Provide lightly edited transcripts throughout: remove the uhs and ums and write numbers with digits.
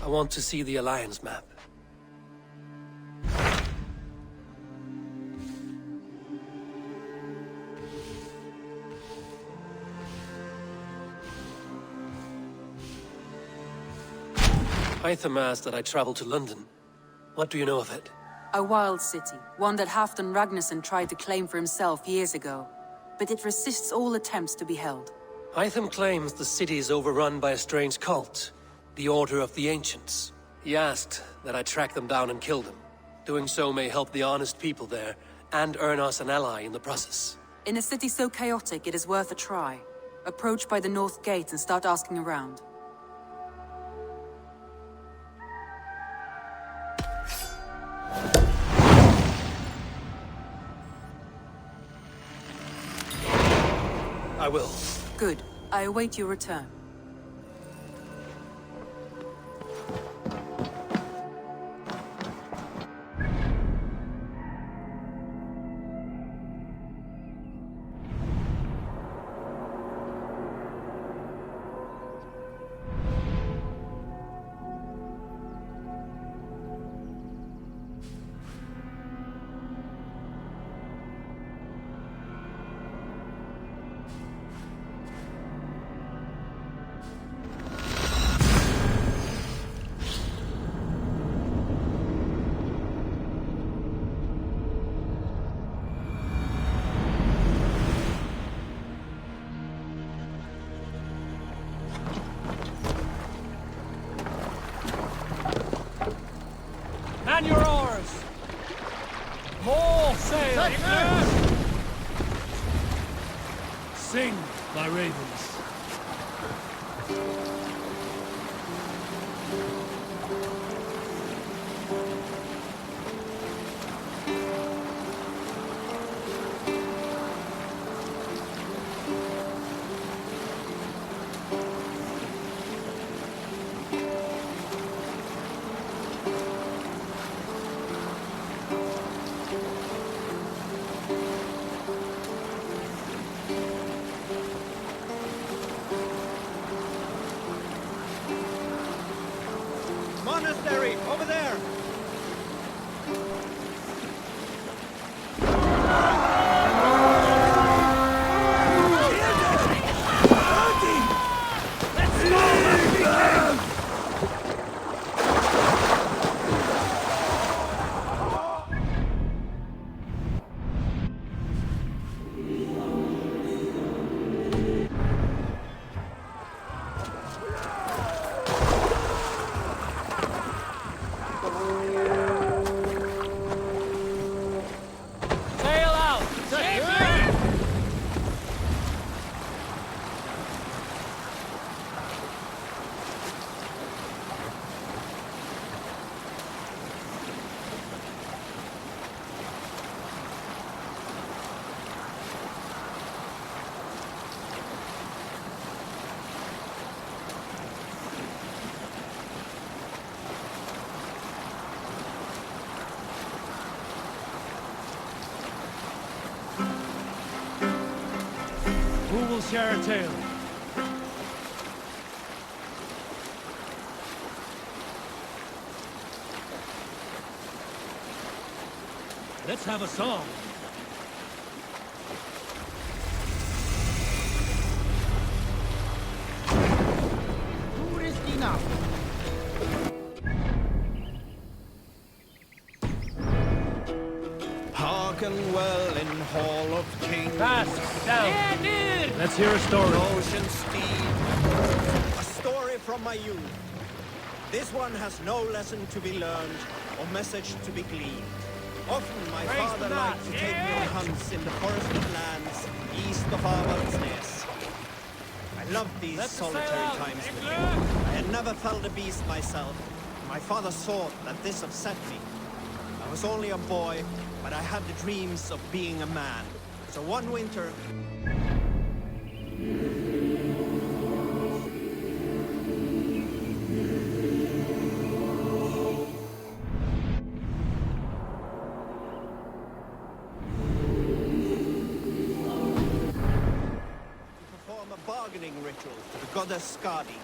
I want to see the Alliance map. Hytham asked that I travel to London. What do you know of it? A wild city, one that Halfdan Ragnarsson tried to claim for himself years ago. But it resists all attempts to be held. Hytham claims the city is overrun by a strange cult, the Order of the Ancients. He asked that I track them down and kill them. Doing so may help the honest people there, and earn us an ally in the process. In a city so chaotic, it is worth a try. Approach by the North Gate and start asking around. I will. Good. I await your return. Man your oars! More sail! Sing, my ravens. Monastery, over there! Who will share a tale? Let's have a song. Who is enough? Hearken well in Hall of Kings. Fast, down. Let's hear a story. Ocean steed. A story from my youth. This one has no lesson to be learned or message to be gleaned. Often my father liked to take me on hunts in the forested lands east of Avaldsnes. I loved these solitary times with him. I had never felled a beast myself. My father thought that this upset me. I was only a boy, but I had the dreams of being a man. So one winter... goddess Skadi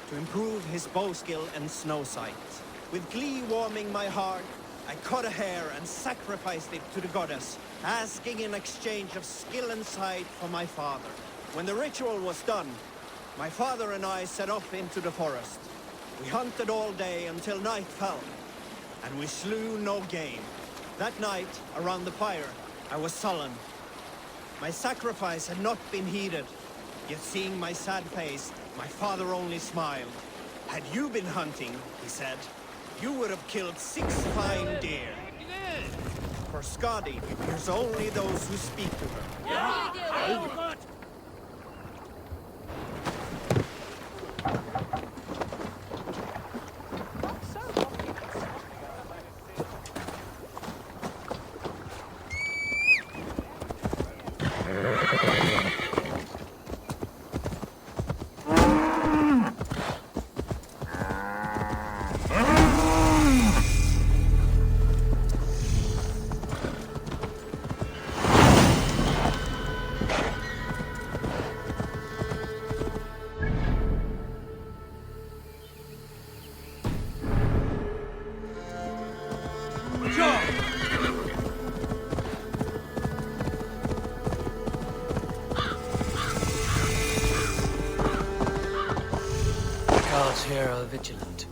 to improve his bow skill and snow sight. With glee warming my heart, I cut a hair and sacrificed it to the goddess, asking in exchange of skill and sight for my father. When the ritual was done, my father and I set off into the forest. We hunted all day until night fell, and we slew no game. That night, around the fire, I was sullen. My sacrifice had not been heeded, yet seeing my sad face, my father only smiled. Had you been hunting, he said, you would have killed 6 fine deer. For Skadi, hears only those who speak to her. Here are vigilant.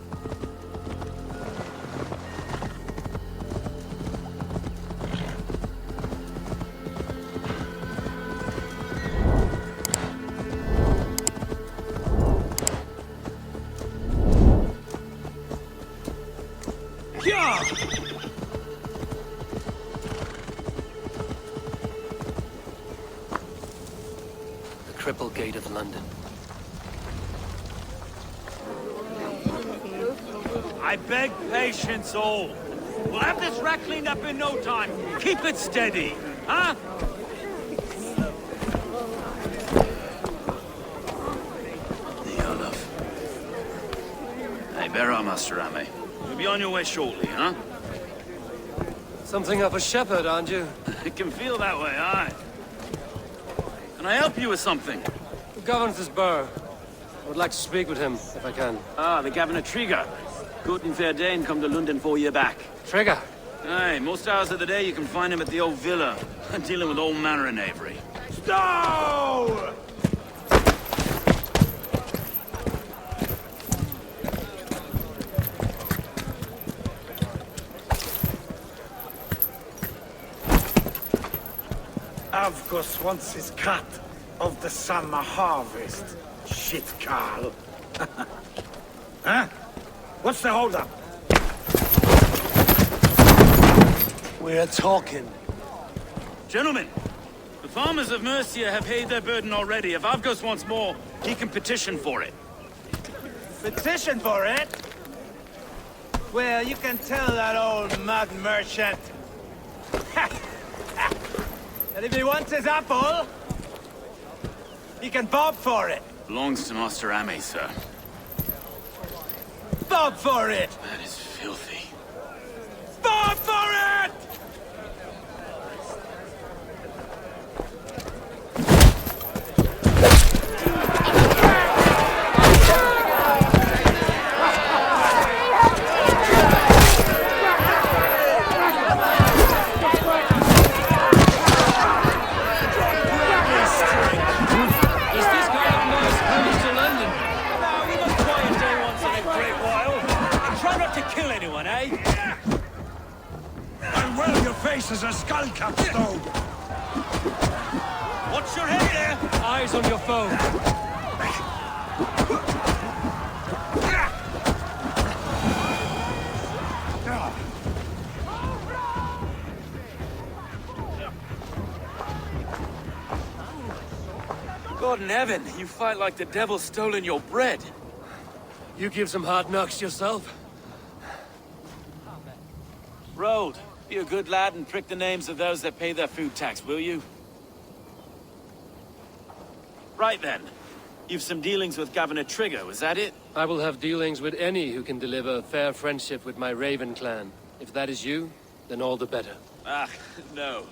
The Triple Gate of London. I beg patience, all. We'll have this wreck cleaned up in no time. Keep it steady, huh? Olaf. Hey, bear up, Master Ame. You'll be on your way shortly, huh? Something of a shepherd, aren't you? It can feel that way, aye. Can I help you with something? Who governs this burr? I would like to speak with him, if I can. Ah, the Governor Trigger. Good and fair Dane come to London for you back. Trigger! Aye, most hours of the day you can find him at the old villa, dealing with all manner of knavery. Stow! Avgos wants his cut of the summer harvest. Shit, Carl. Huh? What's the holdup? We're talking. Gentlemen, the farmers of Mercia have paid their burden already. If Avgos wants more, he can petition for it. Petition for it? Well, you can tell that old mud merchant that if he wants his apple, he can bob for it. Belongs to Master Ame, sir. Bob for it! That is filthy. Bob for it! As a skull capstone. Watch your head there! Eyes on your foe. God in heaven, you fight like the devil's stolen your bread. You give some hard knocks yourself. Road, be a good lad and prick the names of those that pay their food tax, will you? Right then. You've some dealings with Governor Trigger, was that it? I will have dealings with any who can deliver a fair friendship with my Raven clan. If that is you, then all the better. Ah, no.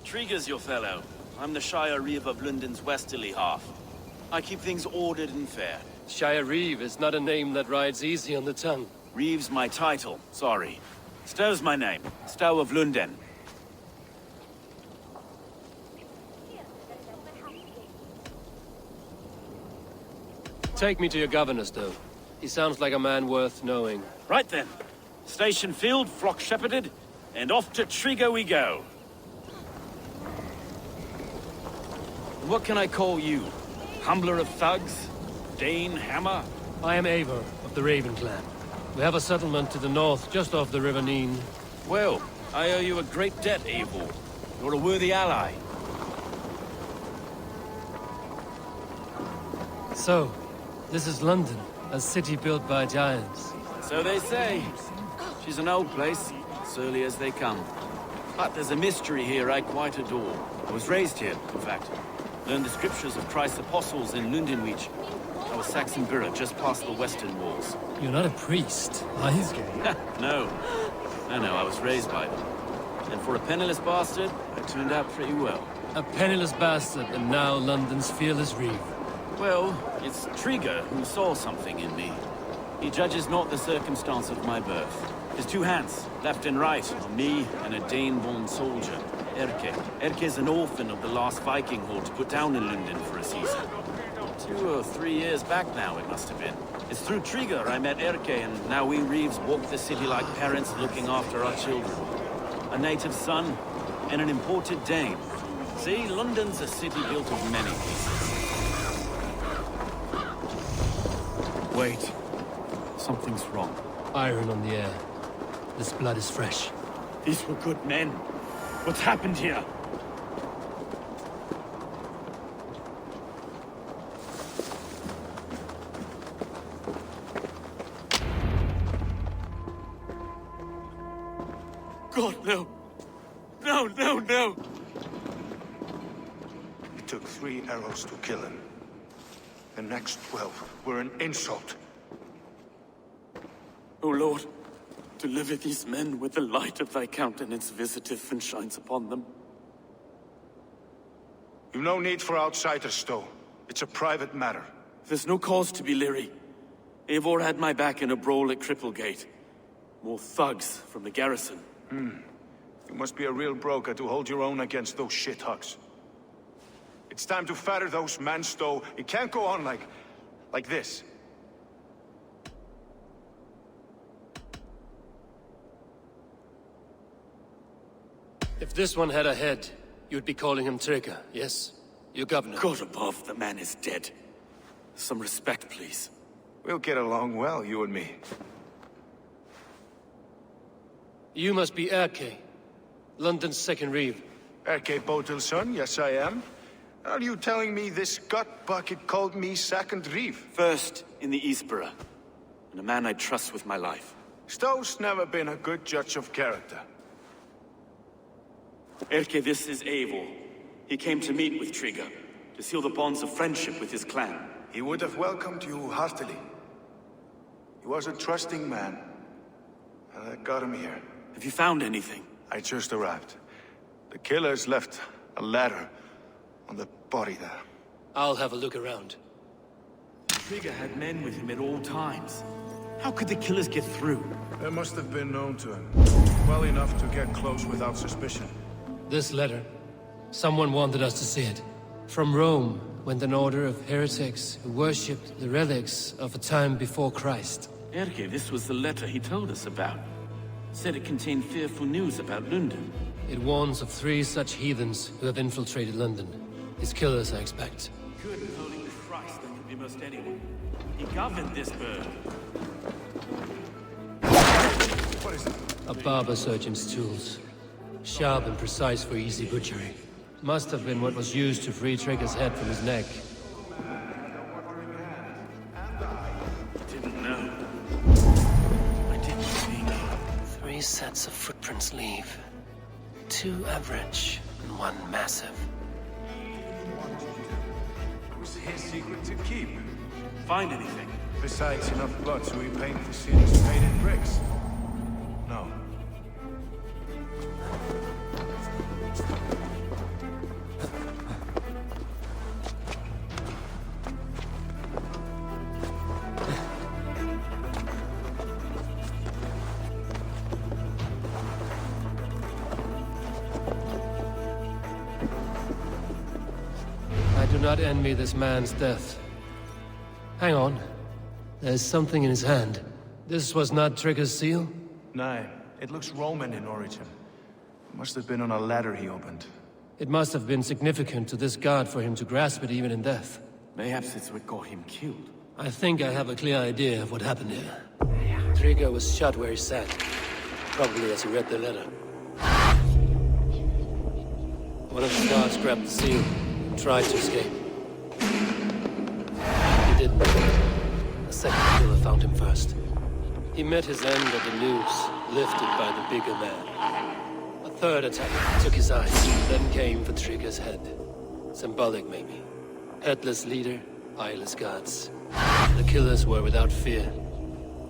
Trigger's your fellow. I'm the Shire Reeve of London's westerly half. I keep things ordered and fair. Shire Reeve is not a name that rides easy on the tongue. Reeve's my title, sorry. Stow's my name. Stow of Lunden. Take me to your governor, Stow. He sounds like a man worth knowing. Right then. Station filled, flock shepherded, and off to Trigo we go. What can I call you? Humbler of thugs? Dane Hammer? I am Eivor of the Raven clan. We have a settlement to the north, just off the River Neen. Well, I owe you a great debt, Eivor. You're a worthy ally. So, this is London, a city built by giants. So they say. She's an old place, surly as they come. But there's a mystery here I quite adore. I was raised here, in fact. Learned the scriptures of Christ's apostles in Lunden, Leech. I was Saxon Borough, just past the western walls. You're not a priest, are you? No. No, I was raised by them. And for a penniless bastard, I turned out pretty well. A penniless bastard, and now London's fearless Reeve. Well, it's Trigo who saw something in me. He judges not the circumstance of my birth. His two hands, left and right, on me and a Dane-born soldier, Erke. Erke's an orphan of the last Viking horde put down in Lunden for a season. 2 or 3 years back now, it must have been. It's through Trigo I met Erke, and now we Reeves walk the city like parents looking after our children. A native son, and an imported Dane. See, London's a city built of many pieces. Wait. Something's wrong. Iron on the air. This blood is fresh. These were good men. What's happened here? God, no. No. It took 3 arrows to kill him. The next 12 were an insult. O Lord, deliver these men with the light of thy countenance visiteth and shines upon them. You've no need for outsiders, Stow. It's a private matter. There's no cause to be leery. Eivor had my back in a brawl at Cripplegate. More thugs from the garrison. You must be a real broker to hold your own against those shithugs. It's time to fetter those men, Stow. It can't go on like this. If this one had a head, you'd be calling him Trigger, yes? Your governor. God above, the man is dead. Some respect, please. We'll get along well, you and me. You must be Erke, London's second Reeve. Erke Botil's son, yes I am. Are you telling me this gut bucket called me second Reeve? First in the Eastborough, and a man I trust with my life. Stow's never been a good judge of character. Erke, this is Eivor. He came to meet with Trigo, to seal the bonds of friendship with his clan. He would have welcomed you heartily. He was a trusting man. And I got him here. Have you found anything? I just arrived. The killers left a ladder on the body there. I'll have a look around. Trigo had men with him at all times. How could the killers get through? They must have been known to him. Well enough to get close without suspicion. This letter. Someone wanted us to see it. From Rome went an order of heretics who worshipped the relics of a time before Christ. Erke, this was the letter he told us about. Said it contained fearful news about Lunden. It warns of 3 such heathens who have infiltrated London. His killers, I expect. Good and holy Christ, that could be most anyone. He governed this bird. What is it? A barber surgeon's tools. Sharp and precise for easy butchery. Must have been what was used to free Trigger's head from his neck. Didn't know. I didn't think. 3 sets of footprints leave. 2 average and 1 massive. It was his secret to keep. Find anything? Besides enough blood so we paint the scenes painted bricks. No. do not envy this man's death. Hang on. There's something in his hand. This was not Trigger's seal? No, it looks Roman in origin. Must have been on a ladder he opened. It must have been significant to this god for him to grasp it even in death. Mayhaps it's what got him killed. I think I have a clear idea of what happened here. Trigger was shot where he sat. Probably as he read the letter. One of the guards grabbed the seal and tried to escape. He didn't. A second killer found him first. He met his end at the noose, lifted by the bigger man. A third attack took his eyes, then came for Trigger's head. Symbolic, maybe. Headless leader, eyeless guards. The killers were without fear.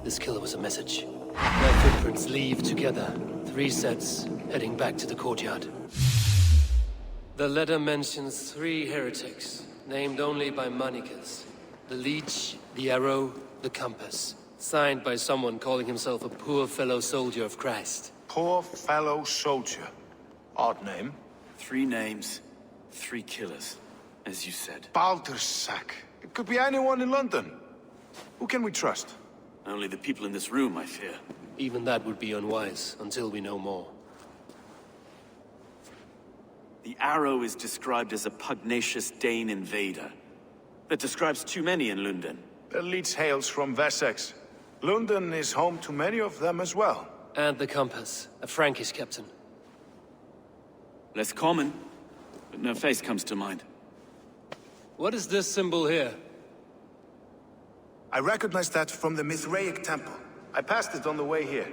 This killer was a message. Their footprints leave together. 3 sets, heading back to the courtyard. The letter mentions 3 heretics, named only by Manicus. The Leech, the Arrow, the Compass. Signed by someone calling himself a poor fellow soldier of Christ. Poor fellow soldier. Odd name. 3 names, 3 killers, as you said. Baldersack. It could be anyone in London. Who can we trust? Only the people in this room, I fear. Even that would be unwise, until we know more. The Arrow is described as a pugnacious Dane invader. That describes too many in Lunden. The Leech hails from Wessex. Lunden is home to many of them as well. And the Compass, a Frankish captain. Less common, but no face comes to mind. What is this symbol here? I recognize that from the Mithraic temple. I passed it on the way here.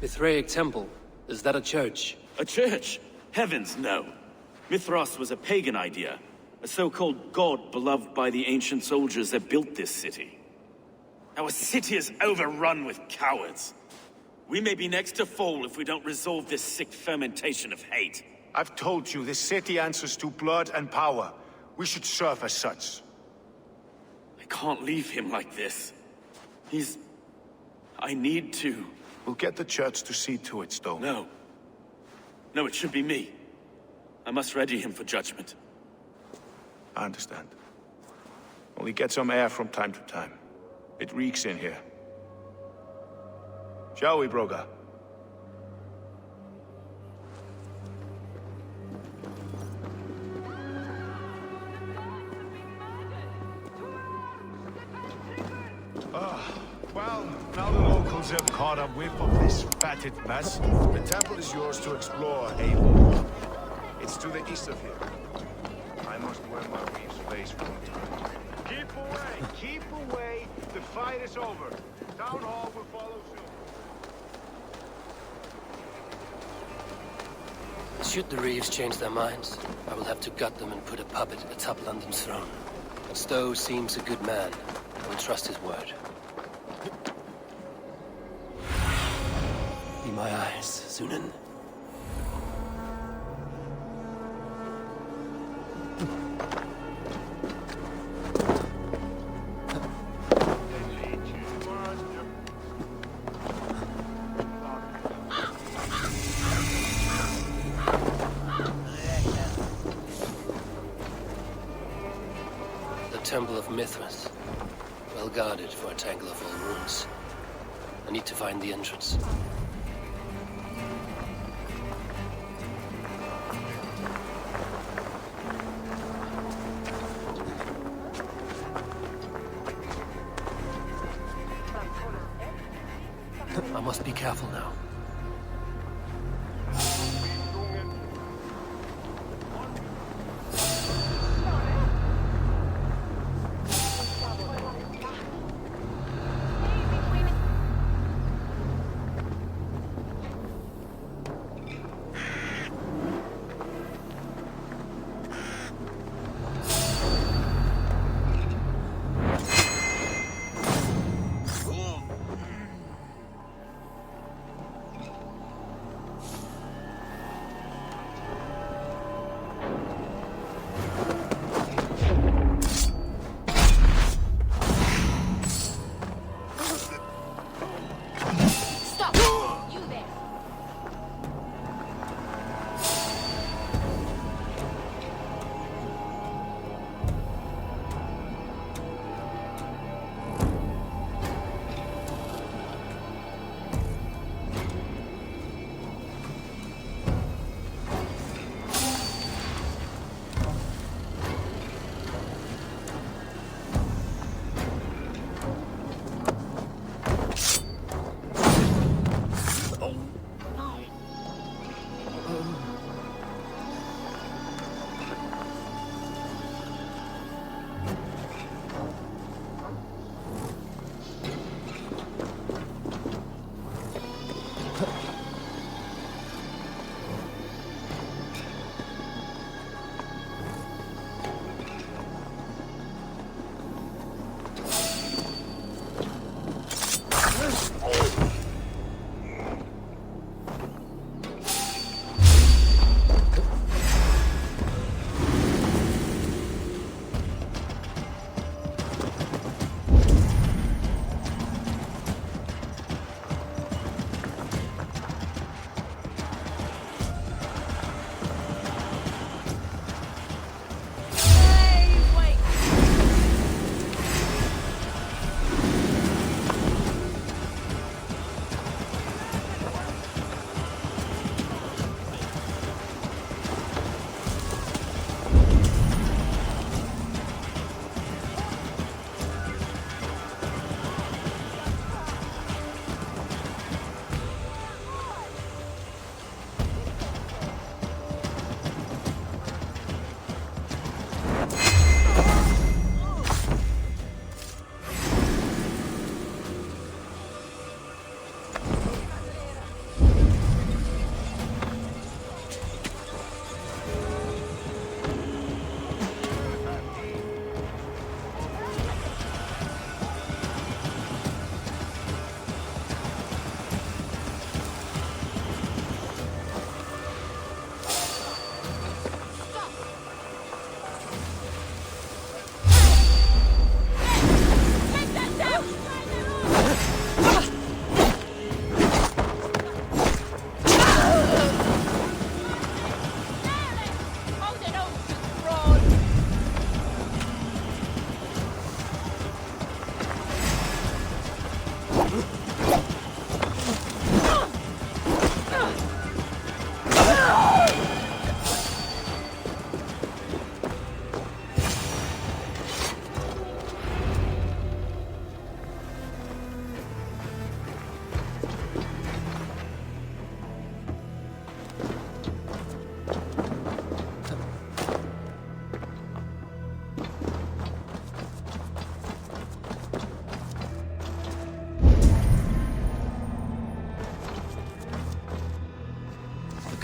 Mithraic temple? Is that a church? A church? Heavens, no. Mithras was a pagan idea. A so-called god beloved by the ancient soldiers that built this city. Our city is overrun with cowards. We may be next to fall if we don't resolve this sick fermentation of hate. I've told you, this city answers to blood and power. We should serve as such. I can't leave him like this. I need to. We'll get the church to see to it, Stone. No. No, it should be me. I must ready him for judgment. I understand. Only get some air from time to time. It reeks in here. Shall we, Broga? Well, now the locals have caught a whiff of this fatted mess. The temple is yours to explore, Abel. It's to the east of here. I must wear my reef's face for a time. Keep away! Keep away! The fight is over. Town Hall will follow soon. Should the Reeves change their minds, I will have to gut them and put a puppet atop London's throne. Stowe seems a good man. I will trust his word. Be my eyes, Sunan. The Temple of Mithras. Well guarded for a tangle of old ruins. I need to find the entrance. I must be careful now.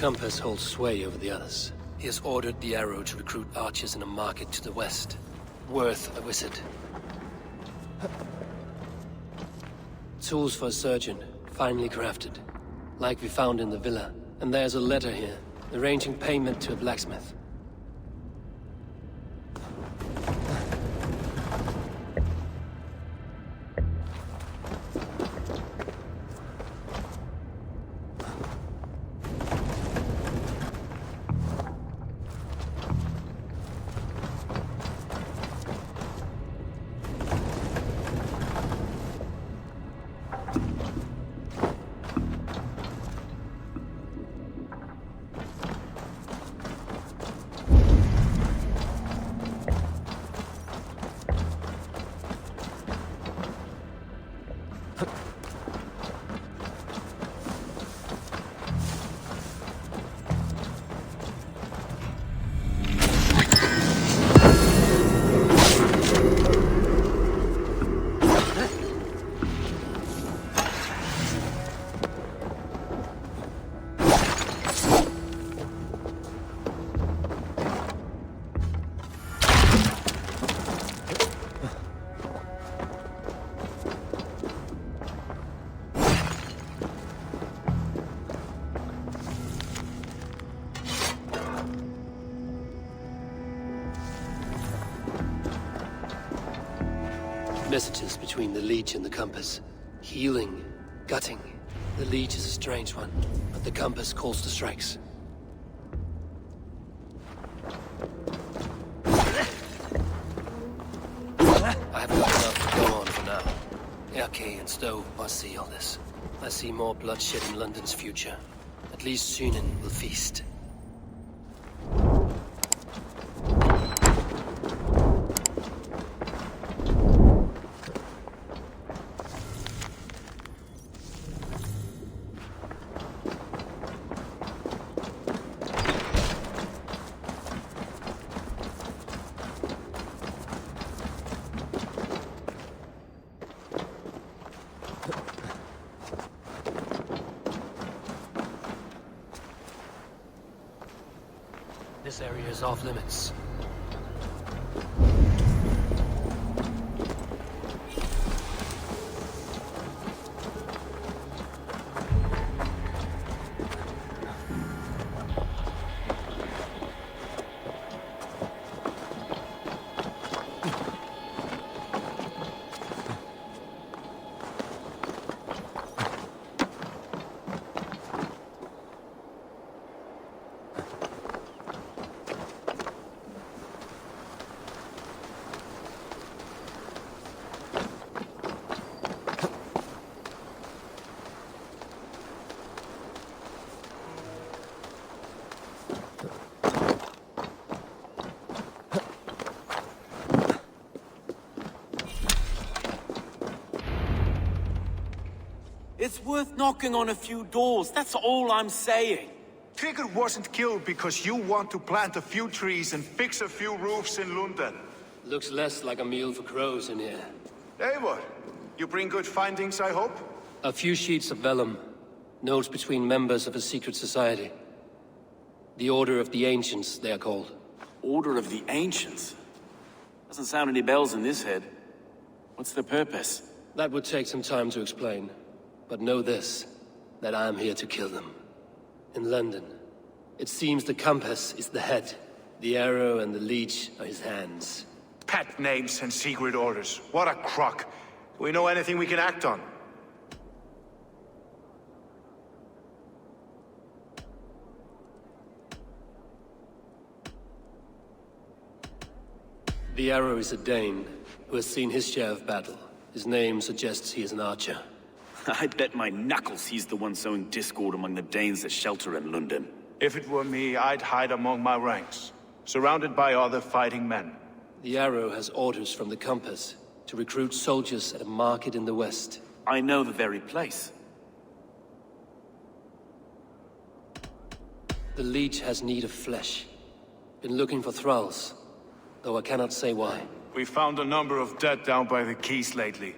compass holds sway over the others. He has ordered the arrow to recruit archers in a market to the west. Worth a visit. Tools for a surgeon, finely crafted. Like we found in the villa. And there's a letter here, arranging payment to a blacksmith. Messages between the Leech and the compass. Healing, gutting. The Leech is a strange one, but the compass calls to strikes. I haven't got enough to go on for now. Erke and Stowe must see all this. I see more bloodshed in London's future. At least Sunan will feast. This area is off limits. It's worth knocking on a few doors, that's all I'm saying. Trigger wasn't killed because you want to plant a few trees and fix a few roofs in Lunden. Looks less like a meal for crows in here. Hey, what? You bring good findings, I hope? A few sheets of vellum. Notes between members of a secret society. The Order of the Ancients, they are called. Order of the Ancients? Doesn't sound any bells in this head. What's the purpose? That would take some time to explain. But know this, that I am here to kill them. In London, it seems the compass is the head. The arrow and the leech are his hands. Pet names and secret orders. What a crock. Do we know anything we can act on? The arrow is a Dane, who has seen his share of battle. His name suggests he is an archer. I bet my knuckles he's the one sowing discord among the Danes that shelter in Lunden. If it were me, I'd hide among my ranks, surrounded by other fighting men. The arrow has orders from the compass to recruit soldiers at a market in the west. I know the very place. The Leech has need of flesh. Been looking for thralls, though I cannot say why. We found a number of dead down by the quays lately,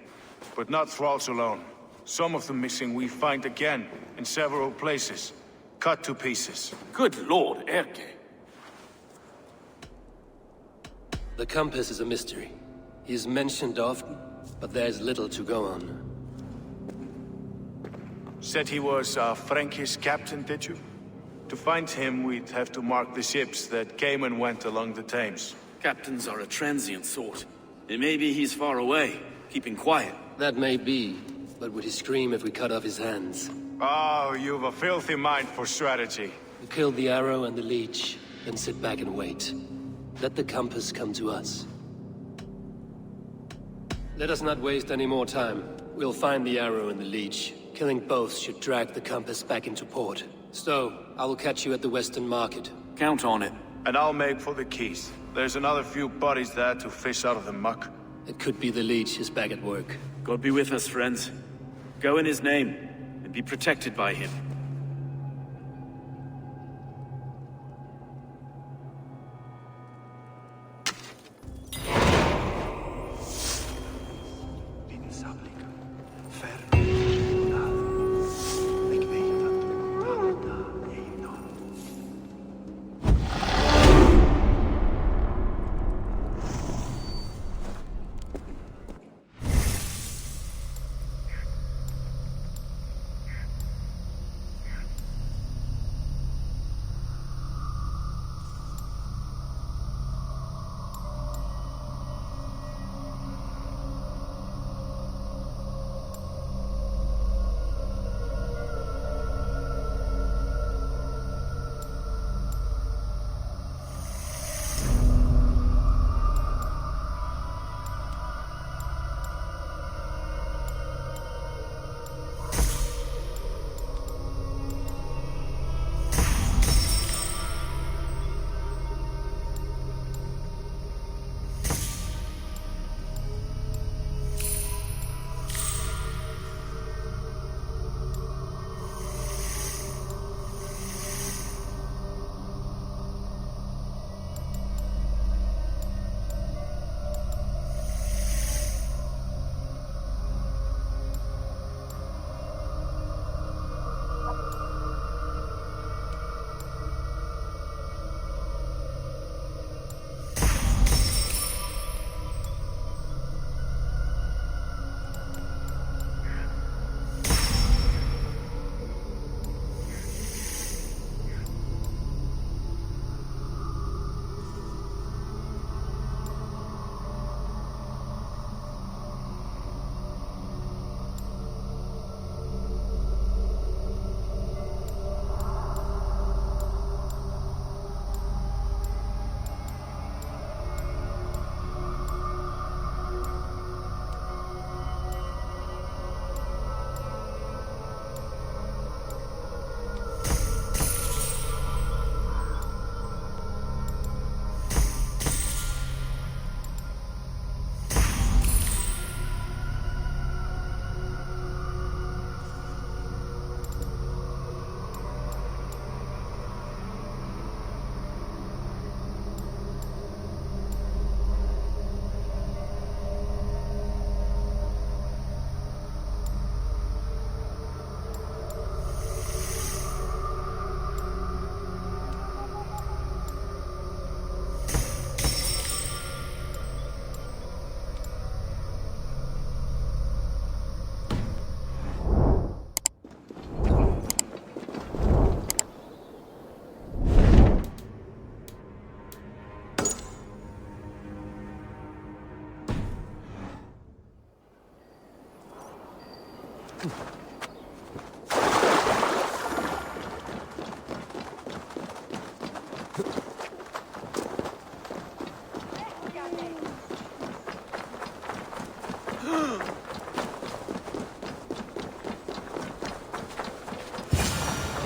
but not thralls alone. Some of the missing we find again, in several places. cut to pieces. Good lord, Erke. The compass is a mystery. He is mentioned often, but there's little to go on. Said he was a Frankish captain, did you? To find him, we'd have to mark the ships that came and went along the Thames. Captains are a transient sort. It may be he's far away, keeping quiet. That may be, but would he scream if we cut off his hands? Oh, you've a filthy mind for strategy. We killed the arrow and the leech, then sit back and wait. Let the compass come to us. Let us not waste any more time. We'll find the arrow and the leech. Killing both should drag the compass back into port. Stowe, I will catch you at the Western Market. Count on it. And I'll make for the keys. There's another few bodies there to fish out of the muck. It could be the leech is back at work. God be with us, friends. Go in his name, and be protected by him.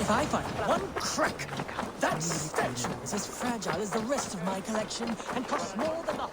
If I find one crack, that statue is as fragile as the rest of my collection and costs more than the...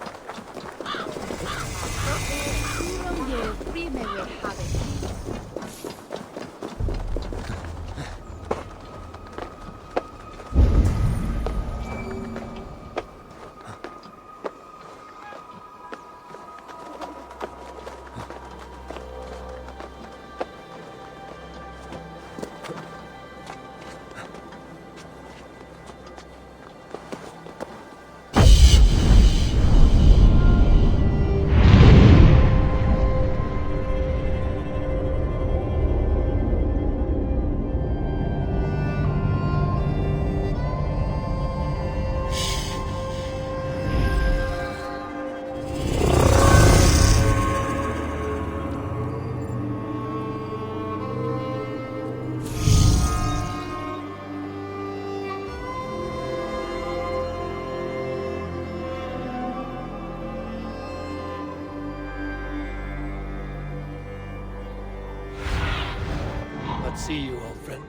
see you, old friend.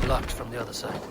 Blocked from the other side.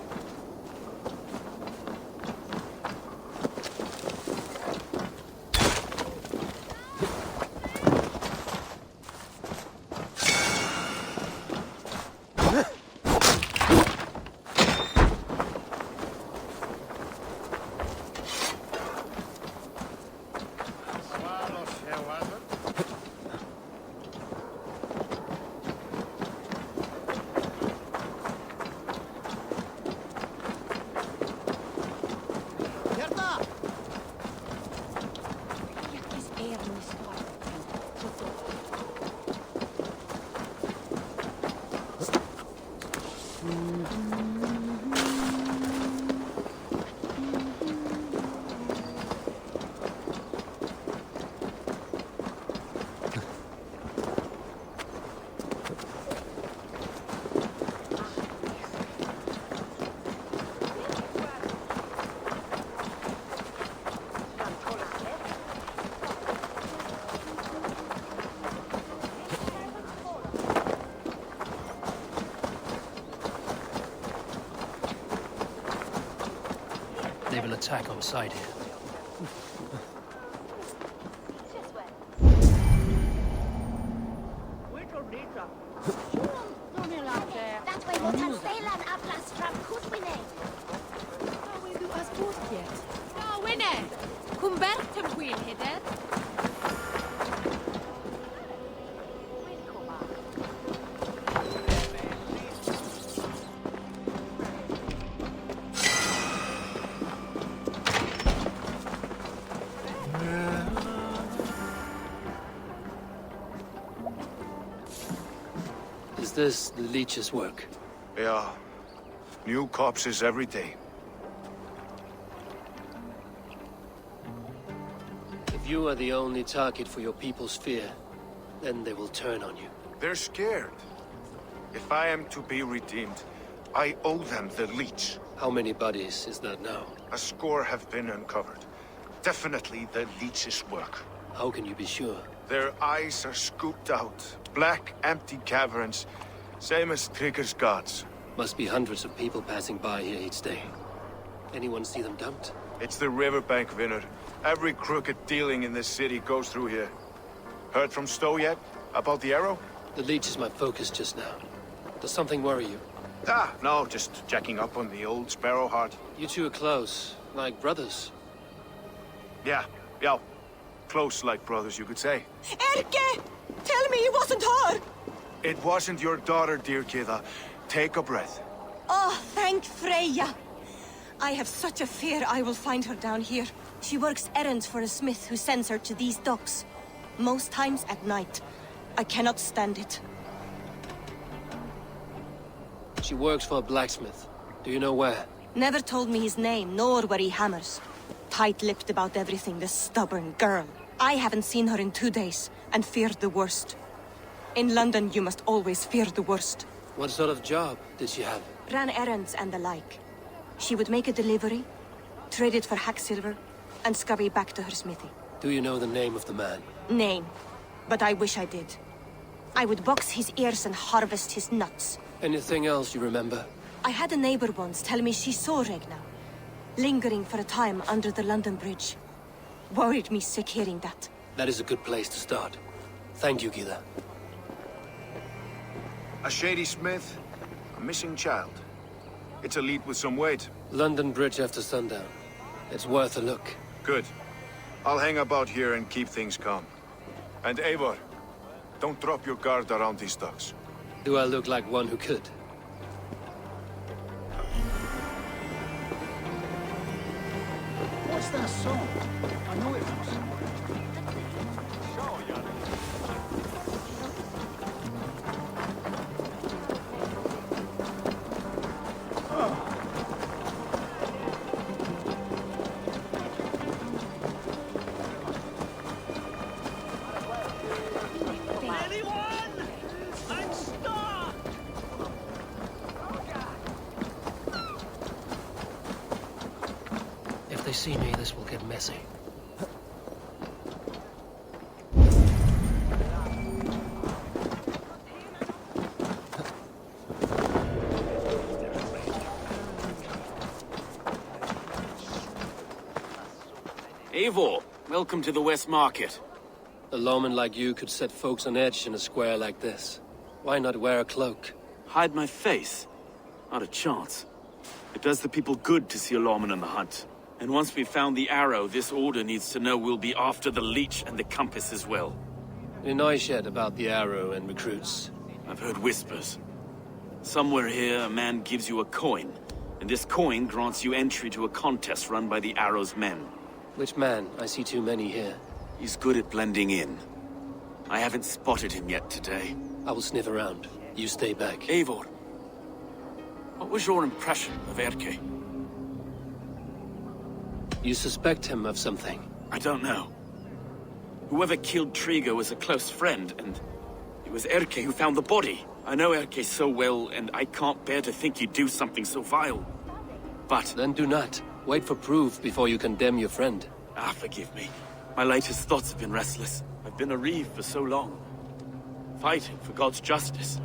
They will attack on sight here. Is this the Leech's work? Yeah. New corpses every day. If you are the only target for your people's fear, then they will turn on you. They're scared. If I am to be redeemed, I owe them the Leech. How many bodies is that now? A score have been uncovered. Definitely the Leech's work. How can you be sure? Their eyes are scooped out. Black, empty caverns. Same as Trigger's gods. Must be hundreds of people passing by here each day. Anyone see them dumped? It's the riverbank, Vinner. Every crooked dealing in this city goes through here. Heard from Stowe yet? About the arrow? The Leech is my focus just now. Does something worry you? Ah, no, just checking up on the old Sparrowheart. You two are close, like brothers. Yeah. Close like brothers, you could say. Erke! Tell me it wasn't her! It wasn't your daughter, dear Kida. Take a breath. Oh, thank Freya! I have such a fear I will find her down here. She works errands for a smith who sends her to these docks. Most times at night. I cannot stand it. She works for a blacksmith. Do you know where? Never told me his name, nor where he hammers. Tight-lipped about everything, the stubborn girl. I haven't seen her in 2 days, and feared the worst. In London, you must always fear the worst. What sort of job did she have? Ran errands and the like. She would make a delivery, trade it for hack silver, and scurry back to her smithy. Do you know the name of the man? Name. But I wish I did. I would box his ears and harvest his nuts. Anything else you remember? I had a neighbor once tell me she saw Regna, lingering for a time under the London Bridge. Worried me sick hearing that. That is a good place to start. Thank you, Gila. A shady smith, a missing child. It's a lead with some weight. London Bridge after sundown. It's worth a look. Good. I'll hang about here and keep things calm. And Eivor, don't drop your guard around these docks. Do I look like one who could? What's that song? I know it from somewhere. If they see me, this will get messy. Eivor, welcome to the West Market. A lawman like you could set folks on edge in a square like this. Why not wear a cloak? Hide my face? Not a chance. It does the people good to see a lawman on the hunt. And once we've found the arrow, this order needs to know we'll be after the Leech and the compass as well. Any noise yet about the arrow and recruits? I've heard whispers. Somewhere here, a man gives you a coin, and this coin grants you entry to a contest run by the arrow's men. Which man? I see too many here. He's good at blending in. I haven't spotted him yet today. I will sniff around. You stay back. Eivor, what was your impression of Erke? You suspect him of something? I don't know. Whoever killed Trigo was a close friend, and it was Erke who found the body. I know Erke so well, and I can't bear to think he'd do something so vile. But... Then do not. Wait for proof before you condemn your friend. Forgive me. My latest thoughts have been restless. I've been a reeve for so long. Fighting for God's justice.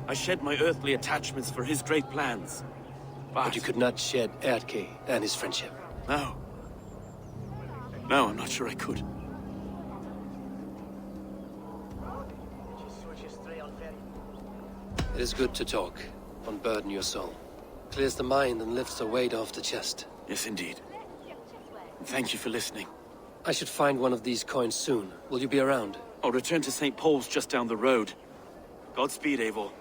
I shed my earthly attachments for his great plans. But you could not shed Erke and his friendship. No. No, I'm not sure I could. It is good to talk. Unburden your soul. Clears the mind and lifts the weight off the chest. Yes, indeed. And thank you for listening. I should find one of these coins soon. Will you be around? I'll return to St. Paul's just down the road. Godspeed, Eivor.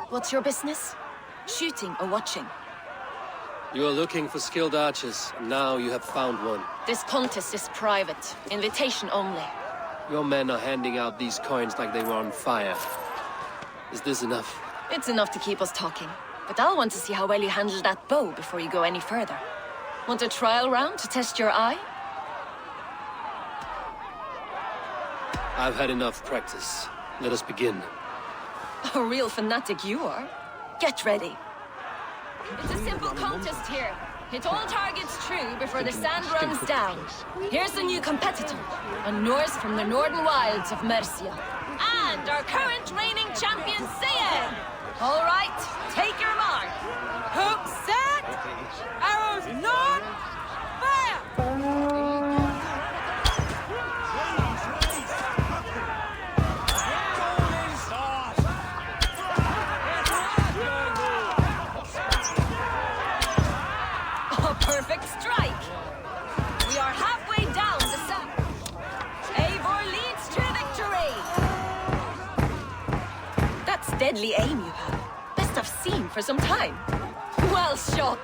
What's your business? Shooting or watching? You are looking for skilled archers, and now you have found one. This contest is private. Invitation only. Your men are handing out these coins like they were on fire. Is this enough? It's enough to keep us talking. But I'll want to see how well you handle that bow before you go any further. Want a trial round to test your eye? I've had enough practice. Let us begin. A real fanatic you are. Get ready. It's a simple contest here. Hit all targets true before the sand runs down. Here's the new competitor, a Norse from the northern wilds of Mercia. And our current reigning champion, Sayen! All right, take your mark. Hook set! Arrows not! Fire! Perfect strike! We are halfway down the sand. Eivor leads to victory! That's deadly aim you have. Best I've seen for some time. Well shot!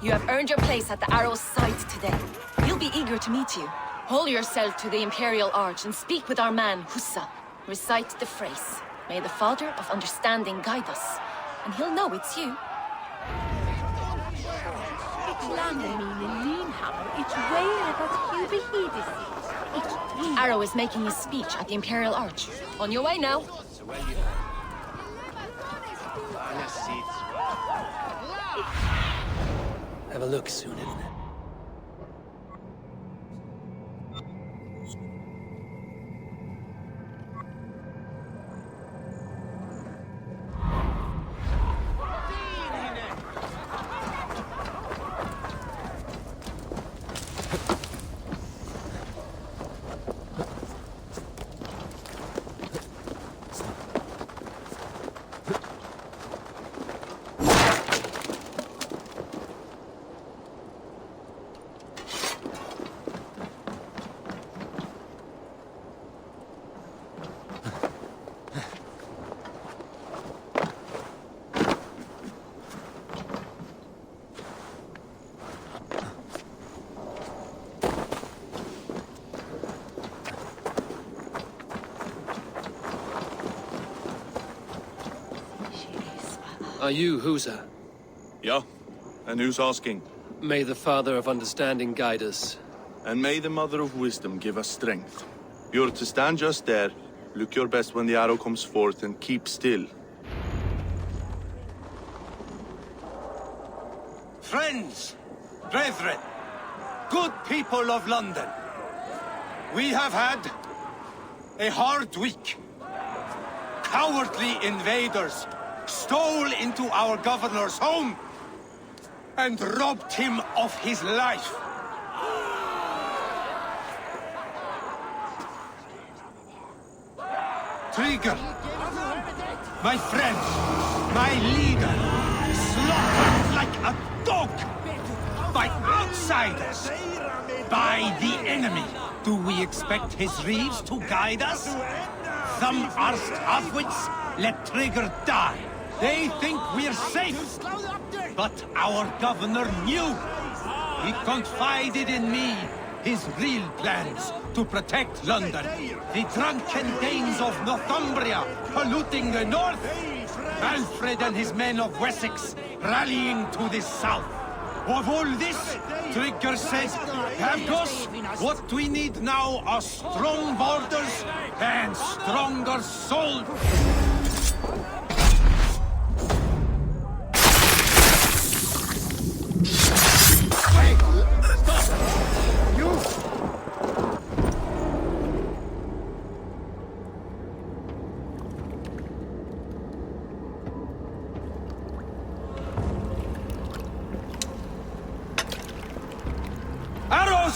You have earned your place at the arrow's side today. He'll be eager to meet you. Hold yourself to the Imperial Arch and speak with our man, Hussa. Recite the phrase. May the Father of Understanding guide us. And he'll know it's you. Arrow is making his speech at the Imperial Arch. On your way now. Have a look, Sunan. Are you Husa? Yeah, and who's asking? May the Father of Understanding guide us. And may the Mother of Wisdom give us strength. You're to stand just there, look your best when the arrow comes forth, and keep still. Friends, brethren, good people of London, we have had a hard week. Cowardly invaders stole into our governor's home and robbed him of his life. Trigger, my friend, my leader, slaughtered like a dog by outsiders, by the enemy. Do we expect his reeves to guide us? Some arsed halfwits let Trigger die. They think we're safe. But our governor knew. He confided in me his real plans to protect London. The drunken Danes of Northumbria polluting the north. Alfred and his men of Wessex rallying to the south. Of all this, Trigger said, Avgos, what we need now are strong borders and stronger souls.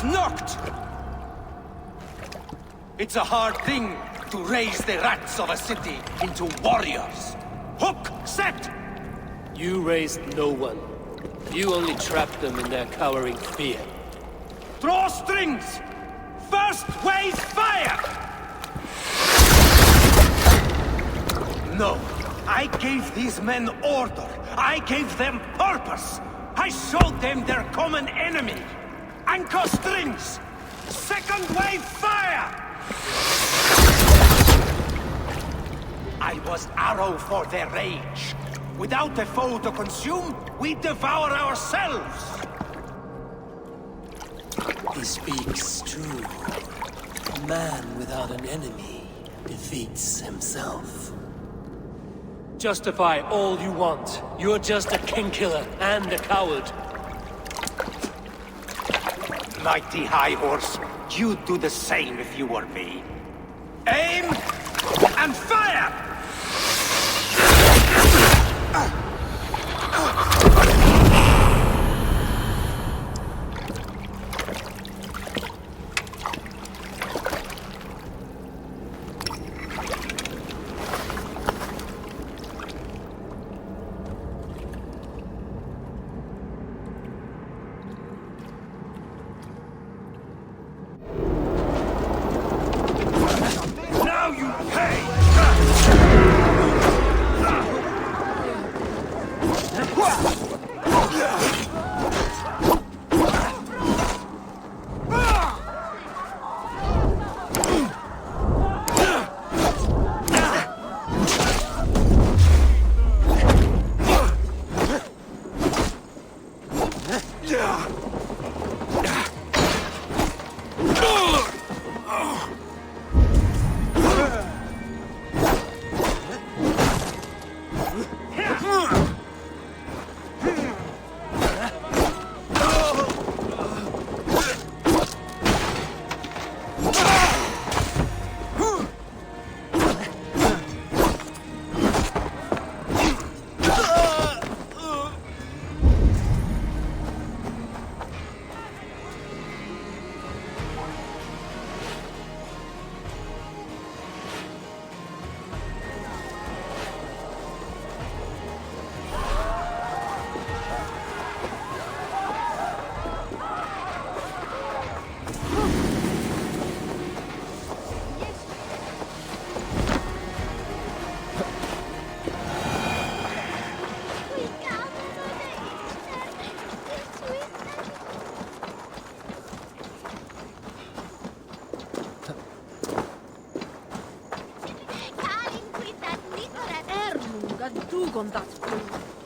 Knocked! It's a hard thing to raise the rats of a city into warriors. Hook, set! You raised no one. You only trapped them in their cowering fear. Draw strings! First wave fire! No. I gave these men order. I gave them purpose. I showed them their common enemy. Anchor strings! Second wave fire! I was arrow for their rage. Without a foe to consume, we devour ourselves! He speaks true. A man without an enemy defeats himself. Justify all you want. You're just a king-killer and a coward. Mighty High Horse, you'd do the same if you were me. Aim and fire!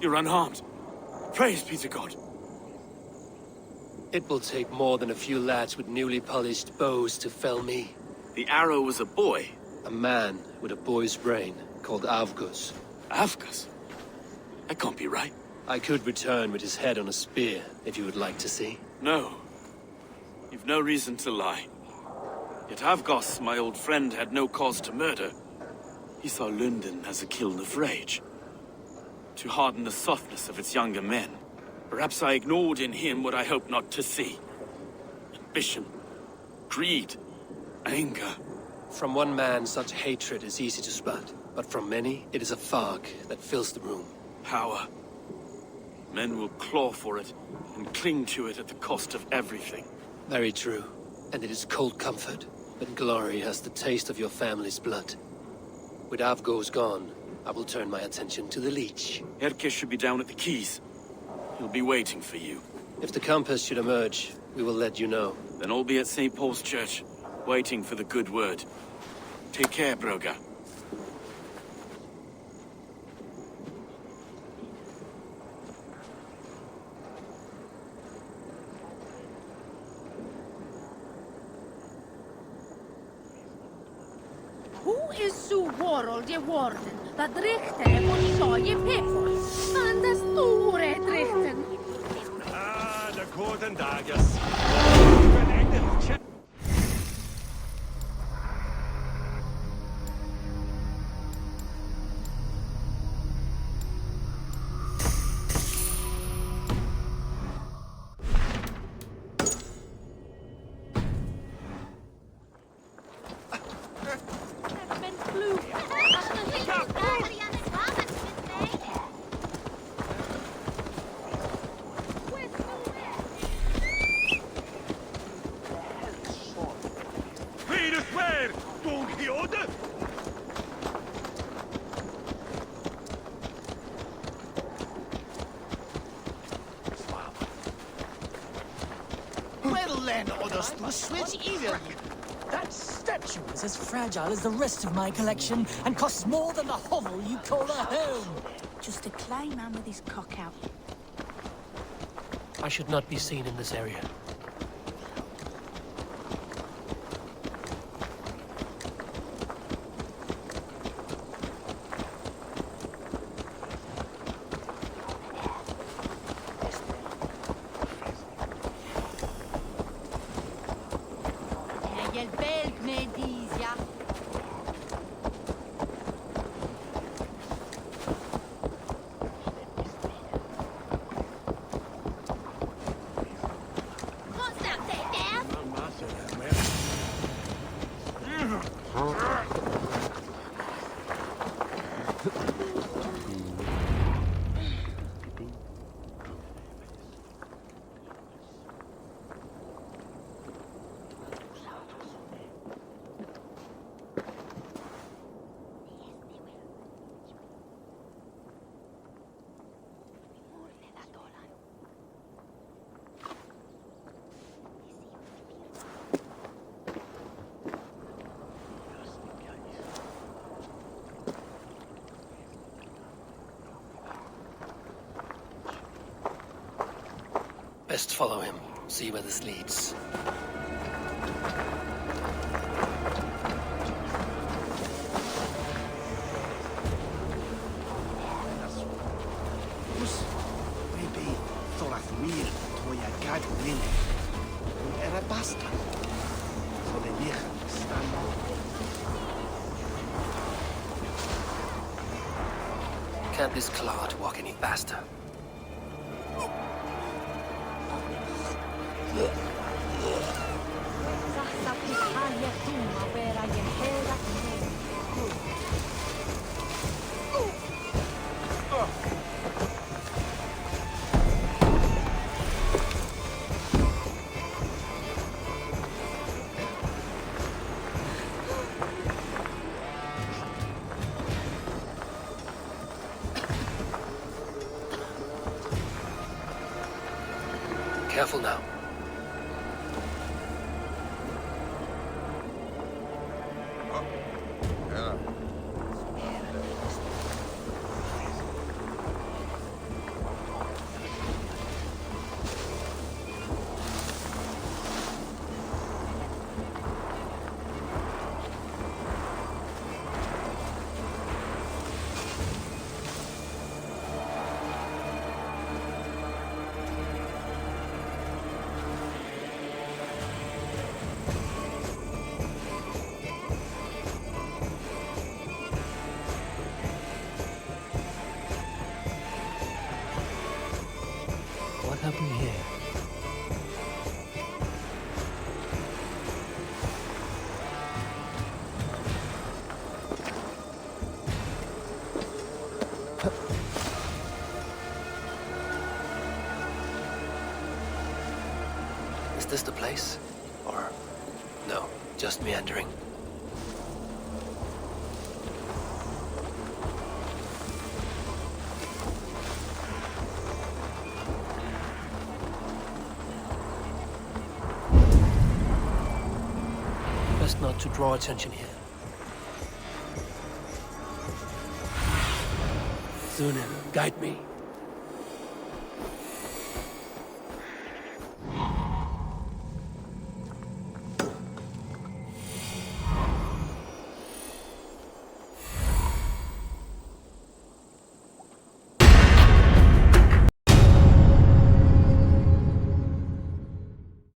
You're unharmed. Praise be to God. It will take more than a few lads with newly polished bows to fell me. The arrow was a boy. A man with a boy's brain, called Avgos. Avgos? That can't be right. I could return with his head on a spear, if you would like to see. No. You've no reason to lie. Yet Avgos, my old friend, had no cause to murder. He saw Lunden as a kiln of rage. To harden the softness of its younger men. Perhaps I ignored in him what I hoped not to see. Ambition, greed, anger. From one man, such hatred is easy to spot, but from many, it is a fog that fills the room. Power. Men will claw for it, and cling to it at the cost of everything. Very true. And it is cold comfort, but glory has the taste of your family's blood. With Avgos gone, I will turn my attention to the Leech. Erke should be down at the quays. He'll be waiting for you. If the compass should emerge, we will let you know. Then I'll be at St. Paul's Church, waiting for the good word. Take care, Broga. Who is so world je worden, dat richten voor zo je people? Van de store richten. Ah, de goeden dagen. Lunden orders to switch evil. That statue is as fragile as the rest of my collection and costs more than the hovel you call a home. Just a clay man with his cock out. I should not be seen in this area. Best follow him, see where this leads. Maybe Thorath wir toja gad win. Era basta. So the Leech stand. Can't this clod walk any faster? Careful now. What happened here? Is this the place? Or no, just meandering? Best not to draw attention here. Lunden, guide me.